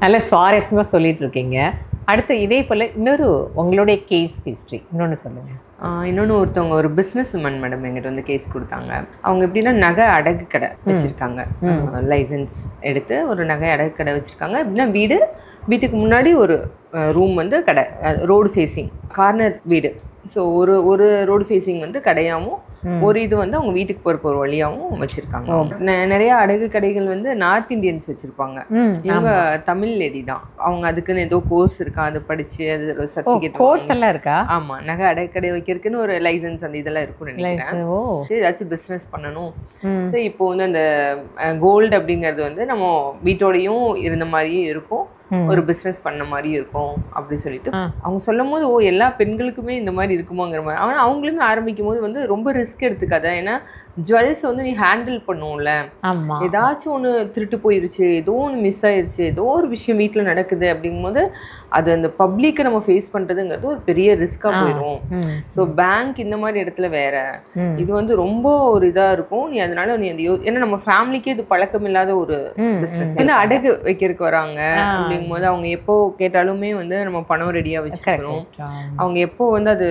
நல்ல சுவாரஸ்யமாக சொல்லிட்டு இருக்கீங்க. அடுத்து இதே போல் இன்னொரு உங்களுடைய கேஸ் ஹிஸ்ட்ரி இன்னொன்று சொல்லுங்கள். இன்னொன்று ஒருத்தவங்க ஒரு பிஸ்னஸ் உமன் மேடம் எங்கிட்ட வந்து கேஸ் கொடுத்தாங்க. அவங்க எப்படின்னா நகை அடகு கடை வச்சுருக்காங்க. லைசன்ஸ் எடுத்து ஒரு நகை அடகு கடை வச்சுருக்காங்க. எப்படின்னா வீட்டுக்கு முன்னாடி ஒரு ரூம் வந்து கடை, ரோடு ஃபேஸிங் கார்னர் வீடு. ஸோ ஒரு ரோடு ஃபேஸிங் வந்து கடையாகவும் ஒரு இது வந்து அவங்க வீட்டுக்கு போகிற ஒரு வழியாகவும் வச்சுருக்காங்க. நிறைய அடகு கடைகள் வந்து நார்த் இந்தியன்ஸ் வச்சுருப்பாங்க. இவங்க தமிழ் லேடி தான். அவங்க அதுக்குன்னு ஏதோ கோர்ஸ் இருக்கா, அதை படித்து அது சர்டிஃபிகேட் கோர்ஸ் எல்லாம் இருக்கா? ஆமாம், நகை அடகு கடை வைக்கிறதுக்குன்னு ஒரு லைசன்ஸ் அந்த இதெல்லாம் இருக்கும்னு நினைக்கிறேன். ஏதாச்சும் பிஸ்னஸ் பண்ணணும். ஸோ இப்போ வந்து அந்த கோல்டு அப்படிங்கிறது வந்து நம்ம வீட்டோடையும் இருந்த மாதிரியும் இருக்கும், ஒரு பிஸ்னஸ் பண்ண மாதிரி இருக்கும் அப்படி சொல்லிட்டு அவங்க சொல்லும் போது எல்லா பெண்களுக்குமே இந்த மாதிரி இருக்குமாங்கிற மாதிரி. ஆனால் அவங்களுமே ஆரம்பிக்கும் போது வந்து ரொம்ப ரிஸ்க் எடுத்துக்காத. ஏன்னா ஜுவல்ஸ் வந்து நீ ஹேண்டில் பண்ணுவோம்ல, ஏதாச்சும் ஒன்று திருட்டு போயிருச்சு, ஏதோ ஒன்று மிஸ் ஆயிடுச்சு, ஏதோ ஒரு விஷயம் வீட்டில் நடக்குது அப்படிங்கும்போது அது அந்த பப்ளிக்கை நம்ம ஃபேஸ் பண்ணுறதுங்கிறது ஒரு பெரிய ரிஸ்காக போயிடும். ஸோ பேங்க் இந்த மாதிரி இடத்துல வேற, இது வந்து ரொம்ப ஒரு இதாக இருக்கும். நீ அதனால நீ அந்த ஏன்னா நம்ம ஃபேமிலிக்கே இது பழக்கம் இல்லாத ஒரு பிஸ்னஸ். ஏன்னா அடகு வைக்கிறதுக்கு வராங்க போது அவங்க எப்போ கேட்டாலுமே வந்து நம்ம பணம் ரெடியாக வச்சுக்கணும். அவங்க எப்போ வந்து அது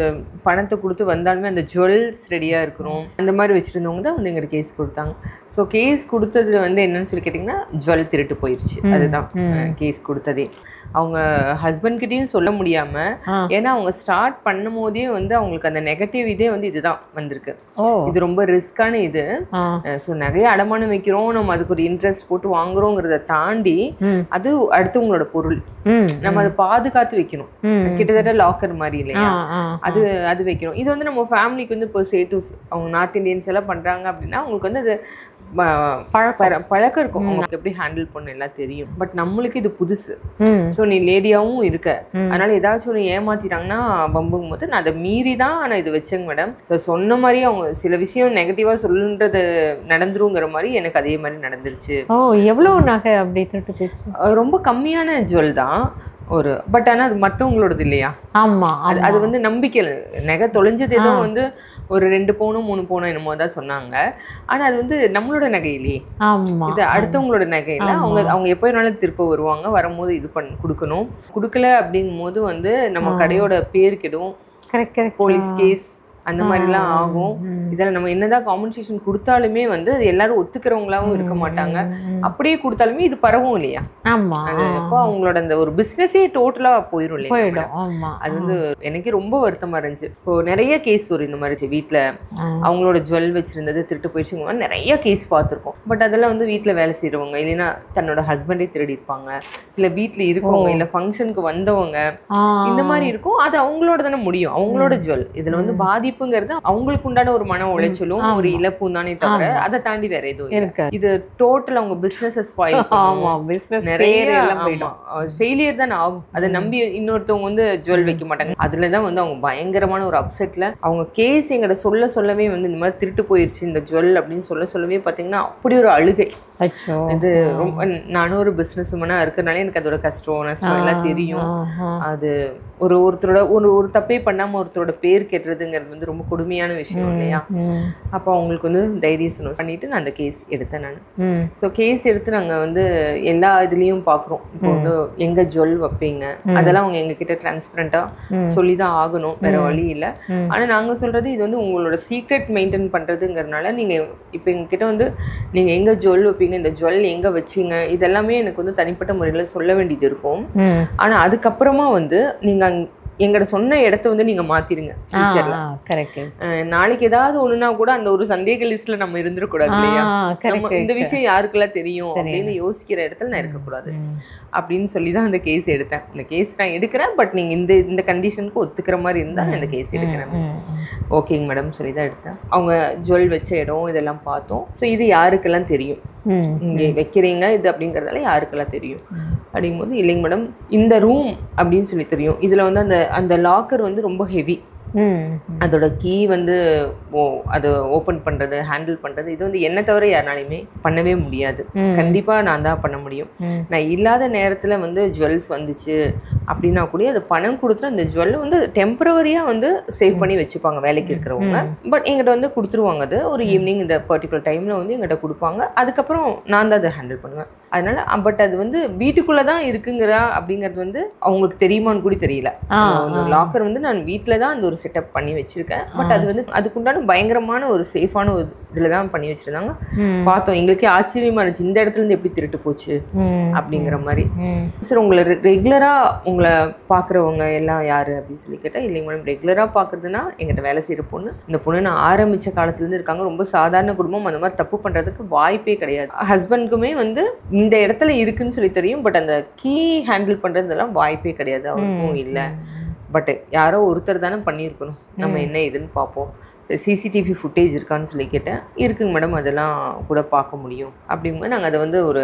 பணத்தை கொடுத்து வந்தாலுமே அந்த ஜுவல்ஸ் ரெடியாக இருக்கணும். அந்த மாதிரி வச்சுருந்தவங்க தான் வந்து எங்கிட்ட கேஸ் கொடுத்தாங்க. ஸோ கேஸ் கொடுத்ததுல வந்து என்னன்னு சொல்லி கேட்டிங்கன்னா ஜுவல் திருட்டு போயிடுச்சு. அதுதான் கேஸ் கொடுத்ததே. அவங்க ஹஸ்பண்ட்கிட்டையும் சொல்ல முடியாமல், ஏன்னா அவங்க ஸ்டார்ட் பண்ணும் போதே வந்து அவங்களுக்கு அந்த நெகட்டிவ் இதே வந்து இதுதான் வந்திருக்கு. இது ரொம்ப ரிஸ்கான இது. ஸோ நிறைய அடமானம் வைக்கிறோம், நம்ம அதுக்கு ஒரு இன்ட்ரெஸ்ட் போட்டு வாங்குறோங்கிறத தாண்டி அது அடுத்தவங்களோட பொருள், நம்ம அதை பாதுகாத்து வைக்கணும். கிட்டத்தட்ட லாக்கர் மாதிரி இல்லையா, அது வைக்கணும். இது வந்து நம்ம ஃபேமிலிக்கு வந்து இப்போ அவங்க நார்த் இந்தியன்ஸ் எல்லாம் பண்றாங்க அப்படின்னா அவங்களுக்கு வந்து அது பழக்கம் இருக்கும், அவங்களுக்கு எப்படி ஹேண்டில் பண்ண எல்லாம் தெரியும். பட் நம்மளுக்கு இது புதுசு. ஸோ நீ லேடியாவும் இருக்க, அதனால ஏதாச்சும் ஒன்று ஏமாத்திட்டாங்கன்னா பம்புங்கும் போது நான் அதை மீறி தான் நான் இது வச்சேங்க மேடம். ஸோ சொன்ன மாதிரி அவங்க சில விஷயம் நெகட்டிவா சொல்லுன்றது நடந்துருங்கிற மாதிரி எனக்கு அதே மாதிரி நடந்துருச்சு. எவ்வளோ நகை அப்படி திருட்டு போயிடுச்சு? ரொம்ப கம்மியான ஜுவல் தான் ஒரு, பட் ஆனால் அது மற்றவங்களோடது இல்லையா. ஆமாம், அது வந்து நம்பிக்கை. நகை தொலைஞ்சது ஏதோ வந்து ஒரு 2 பவுனோ 3 பவுனோ என்னமோ தான் சொன்னாங்க. ஆனால் அது வந்து நம்மளோட நகையிலே, இது அடுத்தவங்களோட நகையில. அவங்க எப்போ வேணாலும் திருப்ப வருவாங்க, வரும்போது இது கொடுக்கணும். கொடுக்கல அப்படிங்கும் போது வந்து நம்ம கடையோட பேர் கெடும், போலீஸ் கேஸ் அந்த மாதிரிலாம் ஆகும். இதில் நம்ம என்னதான் காம்பன்சேஷன் கொடுத்தாலுமே வந்து அது எல்லாரும் ஒத்துக்கிறவங்களாவும் இருக்க மாட்டாங்க. அப்படியே கொடுத்தாலுமே இது பரவும் இல்லையா. அப்போ அவங்களோட அந்த ஒரு பிஸ்னஸே டோட்டலா போயிடும் இல்லையா. அது வந்து எனக்கு ரொம்ப வருத்தமா இருந்துச்சு. இப்போ நிறைய கேஸ் வரும் இந்த மாதிரி, வீட்டில் அவங்களோட ஜுவல் வச்சிருந்தது திருட்டு போயிடுச்சு, நிறைய கேஸ் பார்த்துருக்கோம். பட் அதெல்லாம் வந்து வீட்டில் வேலை செய்யறவங்க, இல்லைன்னா தன்னோட ஹஸ்பண்டே திருடி இருப்பாங்க, இல்லை வீட்டில் இருக்கவங்க, இல்லை ஃபங்க்ஷனுக்கு வந்தவங்க, இந்த மாதிரி இருக்கும். அது அவங்களோட தானே முடியும், அவங்களோட ஜுவல். இதுல வந்து பாதிப்புங்கிறது அவங்களுக்கு உண்டான ஒரு மன உளைச்சலும் ஒரு இழப்பும் தானே தவிர அதை தாண்டி வேற எதுவும் இருக்கு. இது டோட்டல் அவங்க பிசினஸ் ஸ்பாயில், ஃபெயிலியர் தான் ஆகும். அதை நம்பி இன்னொருத்தவங்க வந்து ஜுவல் வைக்க மாட்டாங்க. அதுலதான் வந்து அவங்க பயங்கரமான ஒரு அப்செட்ல அவங்க கேஸ் எங்கிட்ட சொல்லவே வந்து இந்த மாதிரி திருட்டு போயிருச்சு இந்த ஜுவல் அப்படின்னு சொல்லவே பாத்தீங்கன்னா அப்படி ஒரு அழுகை. இது ரொம்ப, நானும் ஒரு பிசினஸ் உமனா இருக்கிறதுனால எனக்கு அதோட கஷ்டம் நஷ்டம் எல்லாம் தெரியும். அது ஒருத்தரோட ஒரு தப்பே பண்ணாம ஒருத்தரோட பேர் கெட்டுறதுங்கிறது வந்து ரொம்ப கொடுமையான விஷயம் இல்லையா. அப்போ அவங்களுக்கு வந்து தைரியம் பண்ணிட்டு நான் அந்த கேஸ் எடுத்தேன் நான். ஸோ கேஸ் எடுத்து நாங்கள் வந்து எல்லா இதுலேயும் பார்க்குறோம். இப்போ வந்து எங்கே ஜுவல் வைப்பீங்க அதெல்லாம் அவங்க எங்ககிட்ட டிரான்ஸ்பரண்டாக சொல்லி தான் ஆகணும், வேற வழி இல்லை. ஆனால் நாங்கள் சொல்றது இது வந்து உங்களோட சீக்ரெட் மெயின்டைன் பண்ணுறதுங்கிறதுனால நீங்கள் இப்போ எங்ககிட்ட வந்து நீங்கள் எங்கே ஜுவல் வைப்பீங்க, இந்த ஜுவல் எங்கே வச்சிங்க, இதெல்லாமே எனக்கு வந்து தனிப்பட்ட முறையில் சொல்ல வேண்டியது இருக்கும். ஆனால் அதுக்கப்புறமா வந்து நீங்கள் எங்கட சொன்ன இடத்த வந்து நீங்க மாத்திருங்க. நாளைக்கு ஏதாவது ஒண்ணுனா கூட அந்த ஒரு சந்தேக லிஸ்ட்ல நம்ம இருந்துடக்கூடாது இல்லையா. இந்த விஷயம் யாருக்கெல்லாம் தெரியும் அப்படின்னு யோசிக்கிற இடத்துல நான் இருக்கக்கூடாது அப்படின்னு சொல்லிதான் அந்த கேஸ் எடுத்தேன். இந்த கேஸ் நான் எடுக்கிறேன், பட் நீங்க இந்த கண்டிஷனுக்கு ஒத்துக்கிற மாதிரி இருந்தா நான் இந்த கேஸ் எடுக்கிறேன். ஓகேங்க மேடம் சொல்லிதான் எடுத்தேன். அவங்க ஜுவல் வச்ச இடம் இதெல்லாம் பார்த்தோம். ஸோ இது யாருக்கெல்லாம் தெரியும், இங்கே வைக்கிறீங்க இது அப்படிங்கிறதால யாருக்கெல்லாம் தெரியும் அப்படிங்கும்போது, இல்லைங்க மேடம் இந்த ரூம் அப்படின்னு சொல்லி தெரியும். இதுல வந்து அந்த லாக்கர் வந்து ரொம்ப ஹெவி, அதோட கீ வந்து அதை ஓப்பன் பண்றது ஹேண்டில் பண்றது இது வந்து என்ன தவிர யாருனாலையுமே பண்ணவே முடியாது. கண்டிப்பா நான் தான் பண்ண முடியும். நான் இல்லாத நேரத்துல வந்து ஜுவல்ஸ் வந்துச்சு அப்படின்னா கூட அது பணம் கொடுத்துட்டு அந்த ஜுவல் வந்து டெம்பரவரியா வந்து சேவ் பண்ணி வச்சுப்பாங்க வேலைக்கு இருக்கிறவங்க. பட் எங்கிட்ட வந்து கொடுத்துருவாங்க. அது ஒரு ஈவினிங் இந்த பர்டிகுலர் டைம்ல வந்து எங்கிட்ட கொடுப்பாங்க. அதுக்கப்புறம் நான் தான் அதை ஹேண்டில் பண்ணுவேன். அதனால பட் அது வந்து வீட்டுக்குள்ள தான் இருக்குங்கிறா அப்படிங்கிறது வந்து அவங்களுக்கு தெரியுமான்னு கூட தெரியல. லாக்கர் வந்து நான் வீட்டில் தான் அந்த ஒரு செட்டப் பண்ணி வச்சிருக்கேன். பட் அது வந்து அதுக்குண்டான பயங்கரமான ஒரு சேஃபான ஒரு இதில் தான் பண்ணி வச்சிருந்தாங்க. பார்த்தோம், எங்களுக்கே ஆச்சரியமா இருந்துச்சு, இந்த இடத்துல இருந்து எப்படி திருட்டு போச்சு அப்படிங்கிற மாதிரி. சார் உங்களை ரெகுலராக உங்களை பார்க்குறவங்க எல்லாம் யாரு அப்படின்னு சொல்லி கேட்டால், இல்லைங்க மேடம், ரெகுலராக பார்க்குறதுனா எங்கிட்ட வேலை செய்கிற பொண்ணு. இந்த பொண்ணு நான் ஆரம்பித்த காலத்துலேருந்து இருக்காங்க. ரொம்ப சாதாரண குடும்பம், அந்த மாதிரி தப்பு பண்ணுறதுக்கு வாய்ப்பே கிடையாது. ஹஸ்பண்டுக்குமே வந்து இந்த இடத்துல இருக்குன்னு சொல்லி தெரியும். பட் அந்த கீ ஹேண்டில் பண்ணுறதுலாம் வாய்ப்பே கிடையாது. அவருக்கும் இல்லை. பட் யாரோ ஒருத்தர் தானே பண்ணியிருக்கணும். நம்ம என்ன இதுன்னு பார்ப்போம். சிசிடிவி ஃபுட்டேஜ் இருக்கான்னு சொல்லி கேட்டேன். இருக்குங்க மேடம், அதெல்லாம் கூட பார்க்க முடியும் அப்படிங்கும்போது நாங்கள் அதை வந்து ஒரு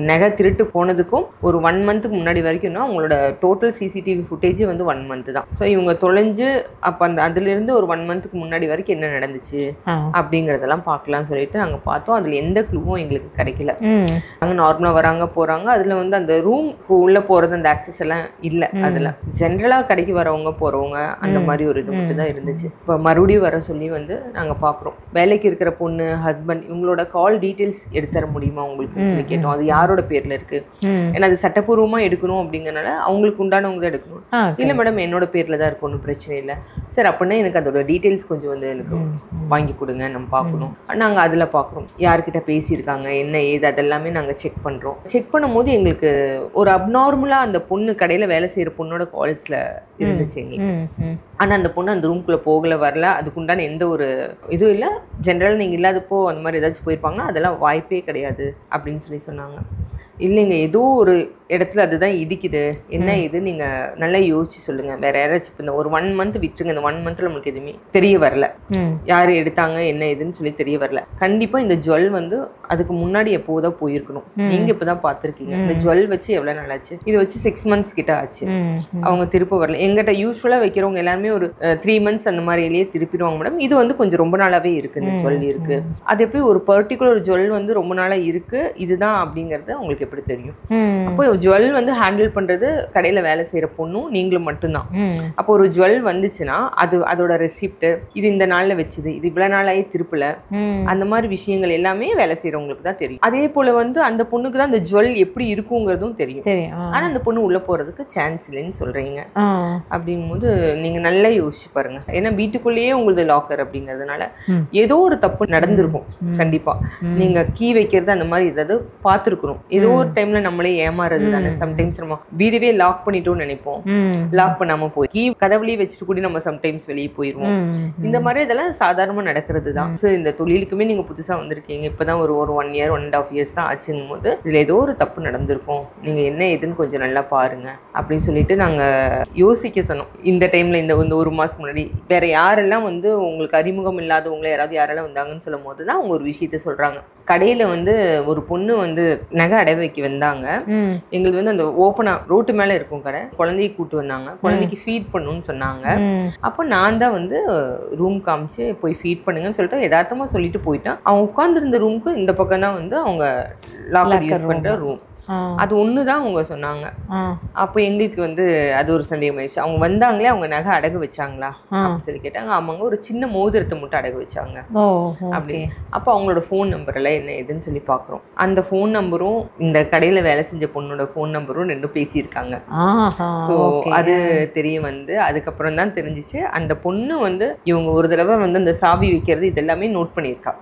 நகை திருட்டு போனதுக்கும் ஒரு 1 மந்த்துக்கு முன்னாடி வரைக்கும்னா அவங்களோட டோட்டல் சிசிடிவி ஃபுட்டேஜ் வந்து 1 மந்த் தான். ஸோ இவங்க தொலைஞ்சு அப்போ அதுலேருந்து ஒரு 1 மந்த்துக்கு முன்னாடி வரைக்கும் என்ன நடந்துச்சு அப்படிங்கிறதெல்லாம் பார்க்கலாம்னு சொல்லிட்டு நாங்கள் பார்த்தோம். அதில் எந்த க்ளூவும் எங்களுக்கு கிடைக்கல. நாங்கள் நார்மலாக வராங்க போகிறாங்க. அதில் வந்து அந்த ரூம் உள்ளே போகிறது அந்த ஆக்சஸ் எல்லாம் இல்லை. அதில் ஜென்ரலாக கடைக்கு வரவங்க போகிறவங்க அந்த மாதிரி ஒரு இது மட்டும் தான் இருந்துச்சு. இப்போ மறுபடியும் வர சொல்லி வந்து நாங்கள் பார்க்குறோம். வேலைக்கு இருக்கிற பொண்ணு, ஹஸ்பண்ட், இவங்களோட கால் டீட்டெயில்ஸ் எடுத்துற முடியுமா உங்களுக்கு சொல்லி கேட்டோம். அது யாரோட பேர்ல இருக்கு, ஏன்னா அது சட்டப்பூர்வமா எடுக்கணும் அப்படிங்கறனால அவங்களுக்கு உண்டானவங்க தான் எடுக்கணும். இல்ல மேடம், என்னோட பேர்ல தான் இருக்கும், ஒன்றும் பிரச்சனை இல்லை. சரி, அப்படின்னா எனக்கு அதோட டீட்டெயில்ஸ் கொஞ்சம் வந்து எனக்கு வாங்கி கொடுங்க, நம்ம பார்க்கணும். நாங்கள் அதில் பார்க்குறோம் யார்கிட்ட பேசியிருக்காங்க, என்ன ஏது, அதெல்லாமே நாங்கள் செக் பண்ணுறோம். செக் பண்ணும்போது எங்களுக்கு ஒரு அப்நார்மலாக அந்த பொண்ணு கடையில் வேலை செய்கிற பொண்ணோட கால்ஸில் இருந்துச்சு எங்களுக்கு. ஆனால் அந்த பொண்ணு அந்த ரூம்குள்ளே போகல, வரல, அதுக்குண்டான எந்த ஒரு இதுவும் இல்லை. ஜென்ரலாக நீங்கள் இல்லாதப்போ அந்த மாதிரி ஏதாச்சும் போயிருப்பாங்கன்னா அதெல்லாம் வாய்ப்பே கிடையாது அப்படின்னு சொல்லி சொன்னாங்க. இல்லைங்க, ஏதோ ஒரு இடத்துல அதுதான் இடிக்குது, என்ன இது நீங்கள் நல்லா யோசிச்சு சொல்லுங்கள். வேறு யாராச்சும் இப்போ இந்த ஒரு 1 மந்த் விட்டுருங்க, இந்த 1 மந்த்தில் நம்மளுக்கு எதுவுமே தெரிய வரல, யார் எடுத்தாங்க என்ன இதுன்னு சொல்லி தெரிய வரல. கண்டிப்பாக இந்த ஜுவல் வந்து அதுக்கு முன்னாடி எப்போதான் போயிருக்கணும். நீங்கள் இப்போ தான் பார்த்துருக்கீங்க. இந்த ஜுவல் வச்சு எவ்வளோ நாள் ஆச்சு? இது வச்சு 6 மந்த்ஸ் கிட்ட ஆச்சு. அவங்க திருப்ப வரல. எங்கிட்ட யூஸ்வலாக வைக்கிறவங்க எல்லாருமே ஒரு 3 மந்த்ஸ் அந்த மாதிரிலேயே திருப்பிடுவாங்க மேடம். இது வந்து கொஞ்சம் ரொம்ப நாளாகவே இருக்குது, இந்த ஜுவல் இருக்குது. அது எப்படி ஒரு பர்டிகுலர் ஜுவல் வந்து ரொம்ப நாளாக இருக்குது இதுதான் அப்படிங்கிறது உங்களுக்கு எப்படி தெரியும்? அப்போ ஜுவல் வந்து ஹேண்டில் பண்றது கடையில வேலை செய்யற பொண்ணும் நீங்களும் மட்டும்தான். அப்போ ஒரு ஜுவல் வந்துச்சுன்னா அதோட ரெசிப்ட், இது இந்த நாள்ல வச்சுது, இது இவ்வளவு நாளாயே திருப்பல, அந்த மாதிரி விஷயங்கள் எல்லாமே வேலை செய்யறவங்களுக்கு தான் தெரியும். அதே போல வந்து அந்த பொண்ணுக்கு தான் அந்த ஜுவல் எப்படி இருக்குங்கிறதும் தெரியும். ஆனா அந்த பொண்ணு உள்ள போறதுக்கு சான்ஸ் இல்லைன்னு சொல்றீங்க. அப்படிங்கும்போது நீங்க நல்லா யோசிச்சு பாருங்க. ஏன்னா வீட்டுக்குள்ளேயே உங்களுக்கு லாக்கர் அப்படிங்கிறதுனால ஏதோ ஒரு தப்பு நடந்திருக்கும். கண்டிப்பா நீங்க கீ வைக்கிறது அந்த மாதிரி ஏதாவது பார்த்துருக்கணும். ஏதோ ஒரு டைம்ல நம்மளே ஏமாறது தானே. சம்டைம்ஸ் நம்ம வீடவே லாக் பண்ணிட்டோம்னு நினைப்போம், லாக் பண்ணாம போய் கீ கதவுலயே வச்சுட்டு கூட நம்ம சம்டைம்ஸ் வெளியே போயிருவோம். இந்த மாதிரி இதெல்லாம் சாதாரணமா நடக்கிறது தான். இந்த தொழிலுக்குமே நீங்க புதுசா வந்திருக்கீங்க, இப்பதான் ஒரு 1 year 1.5 years தான் ஆச்சுங்கும் போது இதுல ஏதோ ஒரு தப்பு நடந்திருக்கும், நீங்க என்ன ஏதுன்னு கொஞ்சம் நல்லா பாருங்க அப்படின்னு சொல்லிட்டு நாங்க யோசிக்க சொன்னோம். இந்த டைம்ல இந்த 1 மாசம் முன்னாடி வேற யாரெல்லாம் வந்து உங்களுக்கு அறிமுகம் இல்லாதவங்களை யாரெல்லாம் வந்தாங்கன்னு சொல்லும் போதுதான் அவங்க ஒரு விஷயத்த சொல்றாங்க. கடையில வந்து ஒரு பொண்ணு வந்து நகை அடை வைக்க வந்தாங்க. எங்களுக்கு வந்து அந்த ஓப்பனா ரோட்டு மேல இருக்கும் கடை. குழந்தைய கூட்டு வந்தாங்க, குழந்தைக்கு ஃபீட் பண்ணுன்னு சொன்னாங்க. அப்போ நான் தான் வந்து ரூம் காமிச்சு போய் ஃபீட் பண்ணுங்கன்னு சொல்லிட்டு யதார்த்தமா சொல்லிட்டு போயிட்டேன். அவங்க உட்கார்ந்துருந்த ரூமுக்கு இந்த பக்கம் தான் வந்து அவங்க லாக்கர் யூஸ் பண்ற ரூம். அது ஒண்ணுதான் அவங்க சொன்னாங்க. அப்போ எங்களுக்கு வந்து அது ஒரு சந்தேகம் ஆயிடுச்சு. அவங்க வந்தாங்களே, அவங்க நகை அடகு வச்சாங்களா அப்படின்னு சொல்லி கேட்டாங்க. ஆமாங்க, ஒரு சின்ன மோதிரத்தை மட்டும் அடகு வச்சாங்க அப்படி. அப்போ அவங்களோட ஃபோன் நம்பர் எல்லாம் என்ன ஏதுன்னு சொல்லி பாக்குறோம். அந்த ஃபோன் நம்பரும் இந்த கடையில வேலை செஞ்ச பொண்ணோட ஃபோன் நம்பரும் 2 பேசியிருக்காங்க. ஸோ அது தெரிய வந்து அதுக்கப்புறம் தான் தெரிஞ்சிச்சு அந்த பொண்ணு வந்து இவங்க ஒரு தடவை வந்து அந்த சாவி வைக்கிறது இதெல்லாமே நோட் பண்ணியிருக்கா.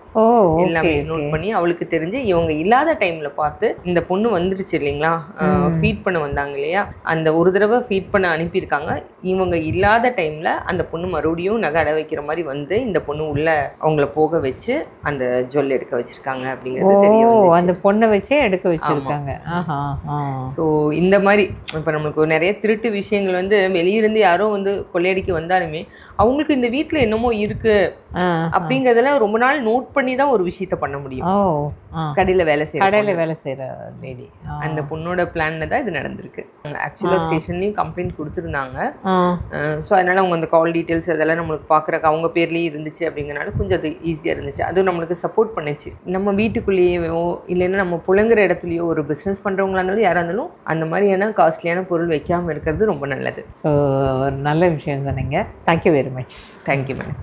எல்லாமே நோட் பண்ணி அவளுக்கு தெரிஞ்சு இவங்க இல்லாத டைம்ல பார்த்து இந்த பொண்ணு வந்துருச்சு இல்லைங்களா, ஃபீட் பண்ண வந்தாங்க இல்லையா, அந்த ஒரு தடவை ஃபீட் பண்ண அனுப்பியிருக்காங்க. இவங்க இல்லாத டைம்ல அந்த பொண்ணு மறுபடியும் நகை அடை வைக்கிற மாதிரி வந்து இந்த பொண்ணு உள்ள அவங்கள போக வச்சு அந்த ஜுவல் எடுக்க வச்சிருக்காங்க அப்படிங்கிறது தெரியும். அந்த பொண்ணை வச்சே எடுக்க வச்சிருக்காங்க. ஸோ இந்த மாதிரி இப்போ நம்மளுக்கு நிறைய திருட்டு விஷயங்கள் வந்து வெளியிருந்து யாரோ வந்து கொள்ளையடிக்க வந்தாலுமே அவங்களுக்கு இந்த வீட்டில் என்னமோ இருக்கு அப்படிங்கிறதெல்லாம் ரொம்ப நாள் நோட் பண்ணி தான் ஒரு விஷயத்த பண்ண முடியும். கடையில வேலை செய்யற லேடி அந்த பொண்ணோட பிளான்ல தான் இது நடந்திருக்கு. ஆக்சுவலா ஸ்டேஷன்லயும் கம்ப்ளைண்ட் கொடுத்துருந்தாங்க. ஸோ அதனால அவங்க அந்த கால் டீட்டெயில்ஸ் அதெல்லாம் நம்மளுக்கு பாக்குறக்கு அவங்க பேர்லயே இருந்துச்சு அப்படிங்கறனால கொஞ்சம் அது ஈஸியா இருந்துச்சு. அது நம்மளுக்கு சப்போர்ட் பண்ணுச்சு. நம்ம வீட்டுக்குள்ளேயோ இல்லைன்னா நம்ம புழங்குற இடத்துலயோ ஒரு பிசினஸ் பண்றவங்களா இருந்தாலும் யாரா இருந்தாலும் அந்த மாதிரியான காஸ்ட்லியான பொருள் வைக்காம இருக்கிறது ரொம்ப நல்லது. ஸோ நல்ல விஷயம் தானேங்க. Thank you very much. Thank you madam.